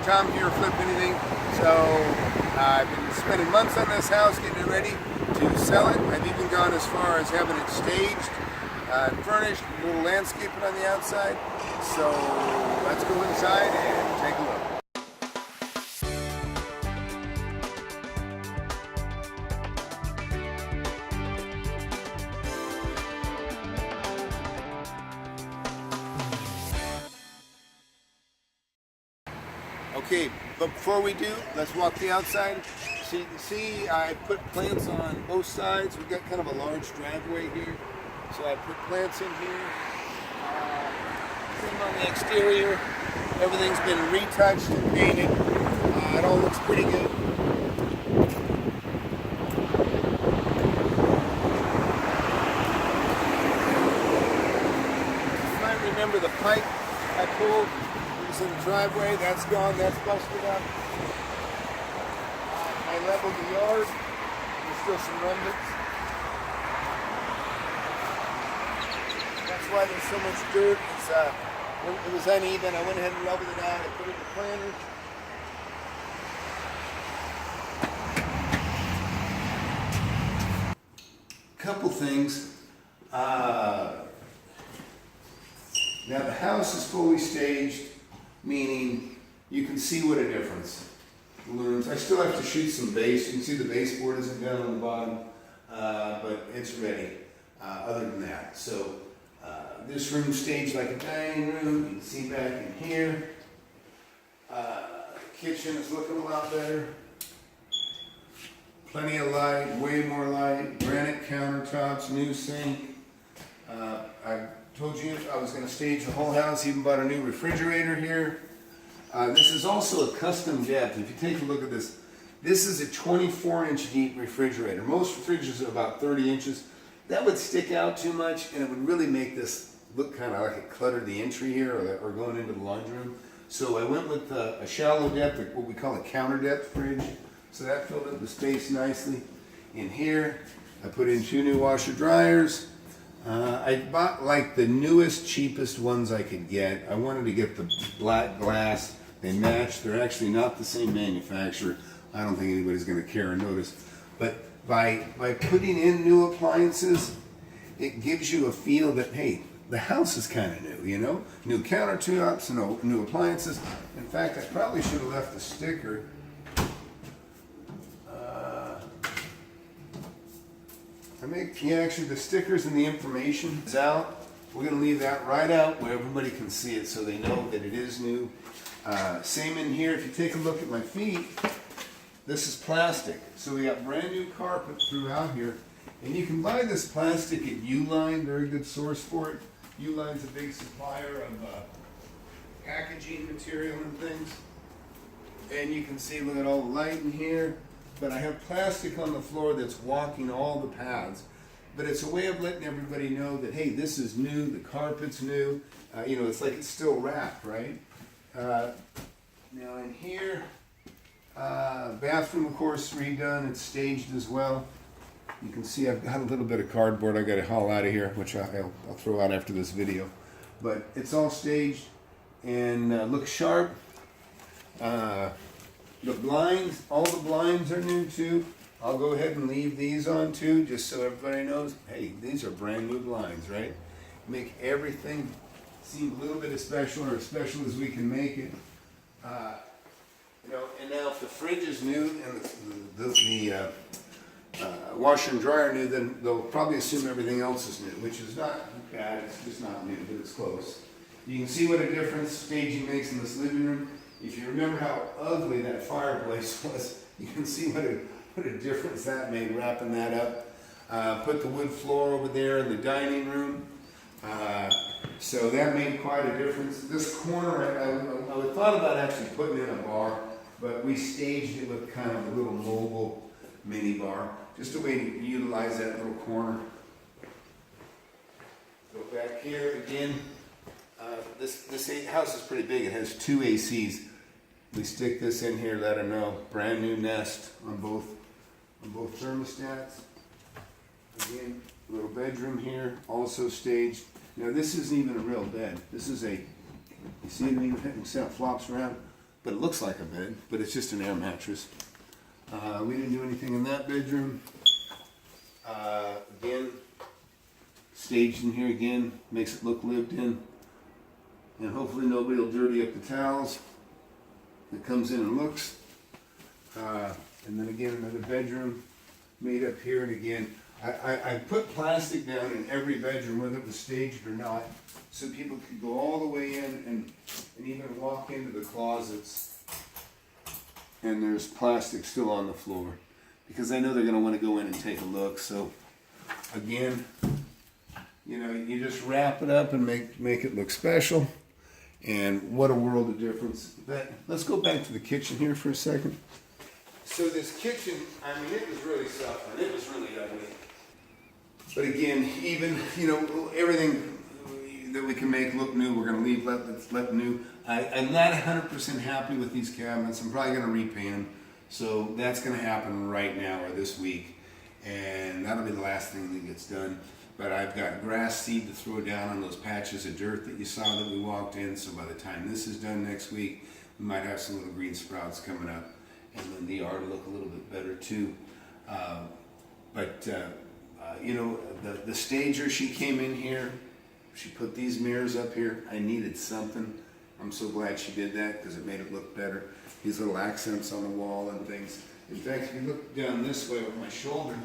Tom here, Flip Anything. So I've been spending months on this house, getting it ready to sell it. I've even gone as far as having it staged, furnished, a little landscaping on the outside. So let's go inside and take a look. Okay, but before we do, let's walk the outside. So you can see I put plants on both sides. We've got kind of a large driveway here. So I put plants in here. Same on the exterior. Everything's been retouched and painted. It all looks pretty good. You might remember the pipe I pulled. In the driveway, that's gone, that's busted up. I leveled the yard. There's still some remnants. That's why there's so much dirt. It was uneven. I went ahead and leveled it out. I put it in the planters. Couple things. Now the house is fully staged, meaning you can see what a difference. Balloons. I still have to shoot some base. You can see the baseboard isn't down on the bottom, but it's ready. Other than that, so this room staged like a dining room. You can see back in here. The kitchen is looking a lot better. Plenty of light, way more light. Granite countertops, new sink. I told you I was going to stage the whole house, even bought a new refrigerator here. This is also a custom depth. If you take a look at this, this is a 24-inch deep refrigerator. Most refrigerators are about 30 inches. That would stick out too much, and it would really make this look kind of like it cluttered the entry here or going into the laundry room. So I went with a shallow depth, what we call a counter depth fridge. So that filled up the space nicely. In here, I put in 2 new washer dryers. I bought like the newest, cheapest ones I could get. I wanted to get the black glass. They match. They're actually not the same manufacturer. I don't think anybody's going to care or notice. But by putting in new appliances, it gives you a feel that, hey, the house is kind of new, you know? New countertops, new appliances. In fact, I probably should have left the sticker. Actually the stickers and the information is out. We're going to leave that right out where everybody can see it so they know that it is new. Same in here. If you take a look at my feet, this is plastic. So we got brand new carpet throughout here. And you can buy this plastic at Uline, very good source for it. Uline's a big supplier of packaging material and things. And you can see, look at all the light in here. But I have plastic on the floor that's walking all the paths. But it's a way of letting everybody know that, hey, this is new, the carpet's new. It's like it's still wrapped, right? Now in here, bathroom, of course, redone. It's staged as well. You can see I've got a little bit of cardboard I got to haul out of here, which I'll throw out after this video. But it's all staged and looks sharp. The blinds, all the blinds are new too. I'll go ahead and leave these on too, just so everybody knows, hey, these are brand new blinds, right? Make everything seem a little bit as special or as special as we can make it. And now if the fridge is new and the washer and dryer new, then they'll probably assume everything else is new, which is not bad, it's just not new, but it's close. You can see what a difference staging makes in this living room. If you remember how ugly that fireplace was, you can see what a difference that made wrapping that up. Put the wood floor over there in the dining room. So that made quite a difference. This corner, I thought about actually putting in a bar, but we staged it with kind of a little mobile mini bar. Just a way to utilize that little corner. Go back here again. This house is pretty big. It has 2 ACs. We stick this in here, let them know. Brand new Nest on both thermostats. Again, little bedroom here, also staged. Now this isn't even a real bed. This is you see it, see how it flops around? but it looks like a bed, but it's just an air mattress. We didn't do anything in that bedroom. Again, staged in here again, makes it look lived in. And hopefully nobody will dirty up the towels. It comes in and looks. And then again, another bedroom made up here. And again, I put plastic down in every bedroom, whether it was staged or not, so people could go all the way in and even walk into the closets. And there's plastic still on the floor, because I know they're going to want to go in and take a look. So again, you know, you just wrap it up and make it look special. And what a world of difference. Let's go back to the kitchen here for a second. So this kitchen, I mean, it was really suffering. It was really ugly. But again, even, you know, everything that we can make look new, we're going to leave let new. I'm not 100% happy with these cabinets. I'm probably going to repaint them. So that's going to happen right now or this week. And that'll be the last thing that gets done. But I've got grass seed to throw down on those patches of dirt that you saw that we walked in. So by the time this is done next week, we might have some little green sprouts coming up. And then the yard will look a little bit better too. You know, the stager, she came in here. She put these mirrors up here. I needed something. I'm so glad she did that because it made it look better. These little accents on the wall and things. In fact, if you look down this way with my shoulder,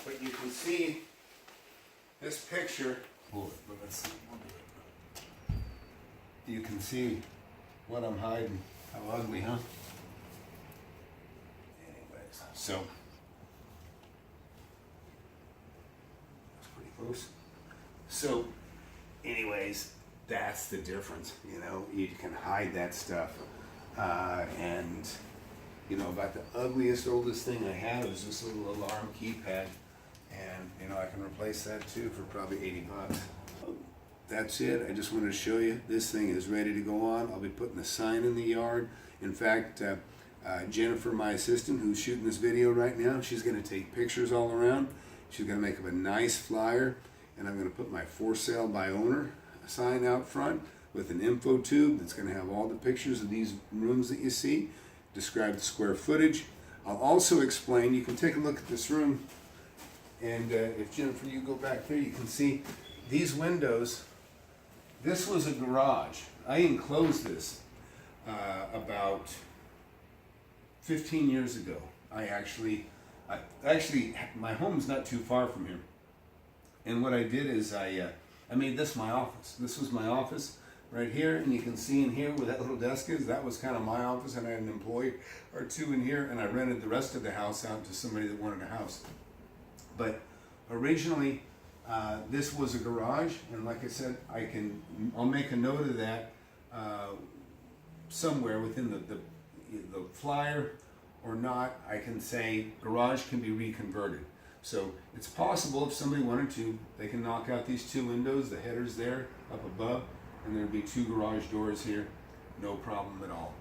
but you can see this picture. You can see what I'm hiding. How ugly, huh? Anyways, so that's pretty close. So, anyways, that's the difference. You know, you can hide that stuff. And you know, about the ugliest, oldest thing I have is this little alarm keypad. And, you know, I can replace that too for probably 80 bucks. That's it. I just wanted to show you. This thing is ready to go on. I'll be putting a sign in the yard. In fact, Jennifer, my assistant, who's shooting this video right now, she's going to take pictures all around. She's going to make up a nice flyer. And I'm going to put my for sale by owner sign out front with an info tube that's going to have all the pictures of these rooms that you see. Describe the square footage. I'll also explain, you can take a look at this room. And if Jennifer, you go back there, you can see these windows. This was a garage. I enclosed this about 15 years ago. My home's not too far from here. And what I did is I made this my office. This was my office right here, and you can see in here where that little desk is, that was kind of my office, and I had an employee or two in here, and I rented the rest of the house out to somebody that wanted a house. But originally, this was a garage, and like I said, I'll make a note of that somewhere within the flyer or not. I can say garage can be reconverted. So it's possible if somebody wanted to, they can knock out these two windows, the headers there up above, and there'd be two garage doors here, no problem at all.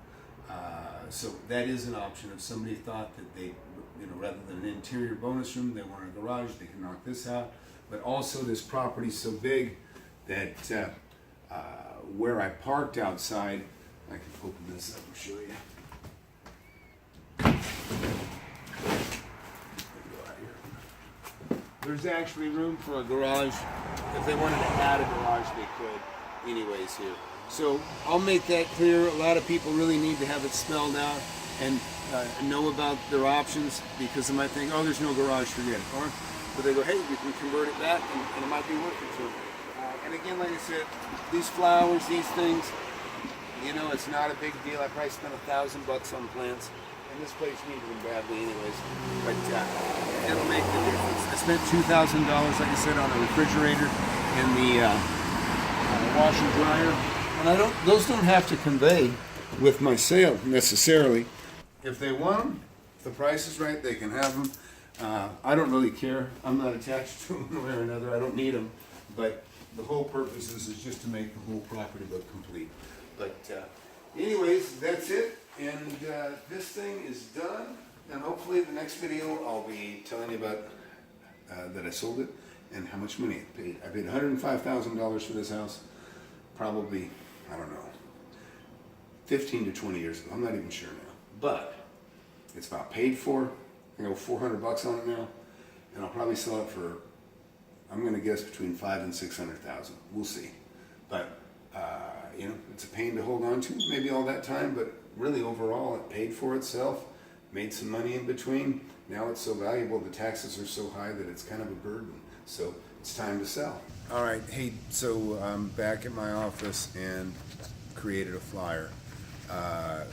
So that is an option. If somebody thought that they, you know, rather than an interior bonus room, they want a garage, they can knock this out. But also this property's so big that where I parked outside, I can open this up and show you. There's actually room for a garage. If they wanted to add a garage, they could anyways here. So I'll make that clear. A lot of people really need to have it spelled out and know about their options, because they might think, oh, there's no garage, forget it. Or but they go, hey, we can convert it back, and it might be worth it to them. And again, like I said, these flowers, these things, you know, it's not a big deal. I probably spent $1,000 on plants, and this place needed them badly anyways. But it'll make the difference. I spent $2,000, like I said, on a refrigerator and the washer and dryer. And those don't have to convey with my sale necessarily. If they want them, if the price is right, they can have them. I don't really care. I'm not attached to them one way or another. I don't need them. But the whole purpose is just to make the whole property look complete. But anyways, that's it. And this thing is done. And hopefully the next video I'll be telling you about that I sold it and how much money I paid. I paid $105,000 for this house. Probably, I don't know, 15 to 20 years ago. I'm not even sure now, but it's about paid for. I go $400 on it now, and I'll probably sell it for, I'm going to guess between $500,000 and $600,000. We'll see. But you know, it's a pain to hold on to, maybe all that time, but really overall it paid for itself, made some money in between. Now it's so valuable, the taxes are so high that it's kind of a burden. So it's time to sell. All right, hey, so I'm back at my office and created a flyer.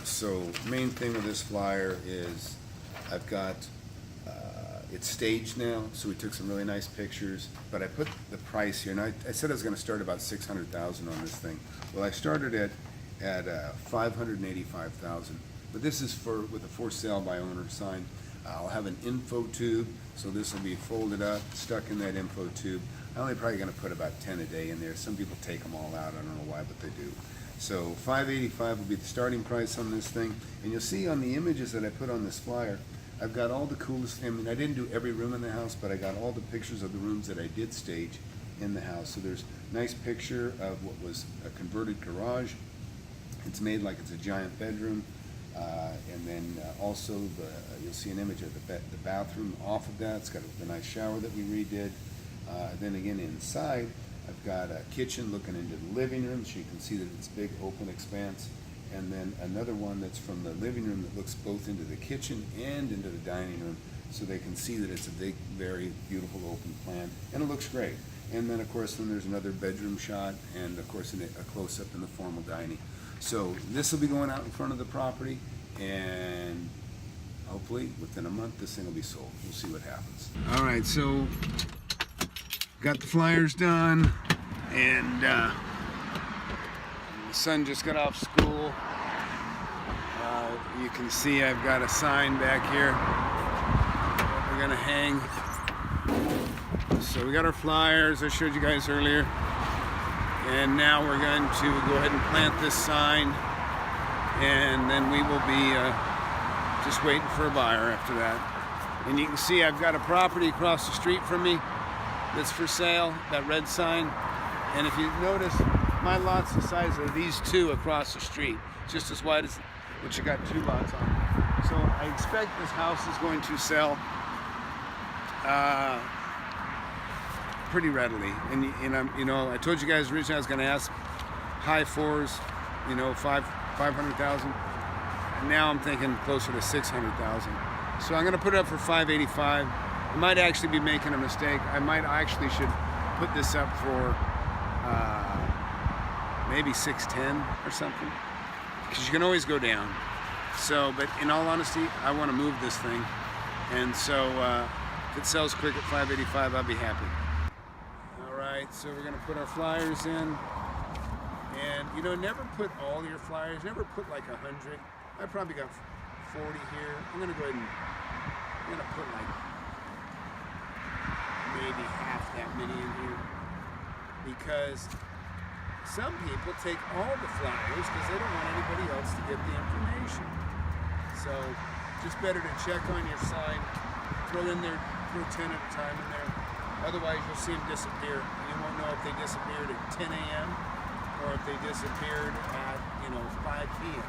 So main thing with this flyer is I've got, it's staged now, so we took some really nice pictures, but I put the price here, and I said I was going to start about $600,000 on this thing. Well, I started it at $585,000, but this is with a for sale by owner sign. I'll have an info tube, so this will be folded up, stuck in that info tube. I'm only probably going to put about 10 a day in there. Some people take them all out, I don't know why, but they do. So $585 will be the starting price on this thing, and you'll see on the images that I put on this flyer, I've got all the coolest, I mean, I didn't do every room in the house, but I got all the pictures of the rooms that I did stage in the house. So there's a nice picture of what was a converted garage. It's made like it's a giant bedroom. And then also you'll see an image of the bathroom off of that. It's got the nice shower that we redid. Then again inside, I've got a kitchen looking into the living room, so you can see that it's big open expanse. And then another one that's from the living room that looks both into the kitchen and into the dining room, so they can see that it's a big, very beautiful open plan, and it looks great. And then of course, then there's another bedroom shot, and of course a close-up in the formal dining. So this will be going out in front of the property, and hopefully within a month this thing will be sold. We'll see what happens. All right, so got the flyers done, and the son just got off school. You can see I've got a sign back here that we're gonna hang. So we got our flyers I showed you guys earlier, and now we're going to go ahead and plant this sign, and then we will be just waiting for a buyer after that. And you can see I've got a property across the street from me that's for sale, that red sign. And if you notice, my lot's the size of these two across the street, just as wide as what you got two lots on. So I expect this house is going to sell pretty readily. And I'm, you know, I told you guys originally I was going to ask high fours, you know, 500,000. And now I'm thinking closer to 600,000. So I'm going to put it up for 585. I might actually be making a mistake. I might actually should put this up for maybe 610 or something, because you can always go down. So, but in all honesty, I want to move this thing, and so if it sells quick at 585, I'll be happy. All right, so we're gonna put our flyers in, and you know, never put all your flyers, never put like 100. I probably got 40 here. I'm gonna go ahead and I'm gonna put like maybe half that many in here, because some people take all the flyers because they don't want anybody else to get the information. So just better to check on your sign, throw 10 at a time in there. Otherwise you'll see them disappear. You won't know if they disappeared at 10 a.m. or if they disappeared at, you know, 5 p.m.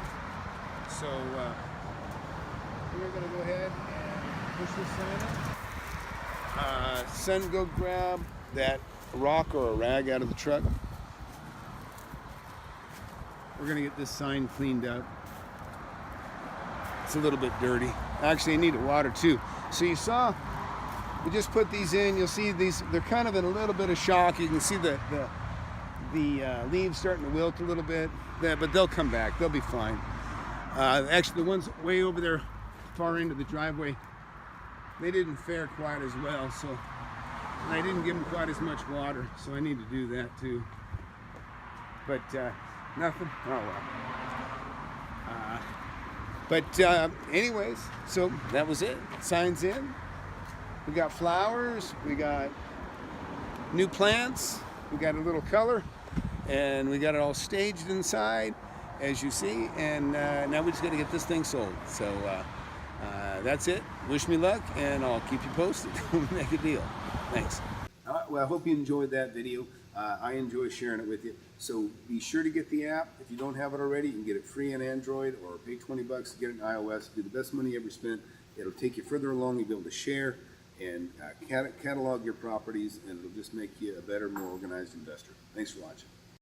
So we're gonna go ahead and push this sign up. Son, go grab that rock or a rag out of the truck. We're gonna get this sign cleaned up. It's a little bit dirty. Actually, I need water too. So you saw, we just put these in. You'll see these, they're kind of in a little bit of shock. You can see the leaves starting to wilt a little bit, but they'll come back. They'll be fine. Actually, the ones way over there, far into the driveway, they didn't fare quite as well. So, and I didn't give them quite as much water, so I need to do that too. But nothing. Oh well. Anyways, so that was it. Signs in. We got flowers. We got new plants. We got a little color, and we got it all staged inside, as you see. And now we just got to get this thing sold. So that's it. Wish me luck, and I'll keep you posted. We'll make a deal. Thanks. Well, I hope you enjoyed that video. I enjoy sharing it with you. So be sure to get the app. If you don't have it already, you can get it free on Android or pay $20 to get it on iOS. Do the best money you ever spent. It'll take you further along. You'll be able to share and catalog your properties, and it'll just make you a better, more organized investor. Thanks for watching.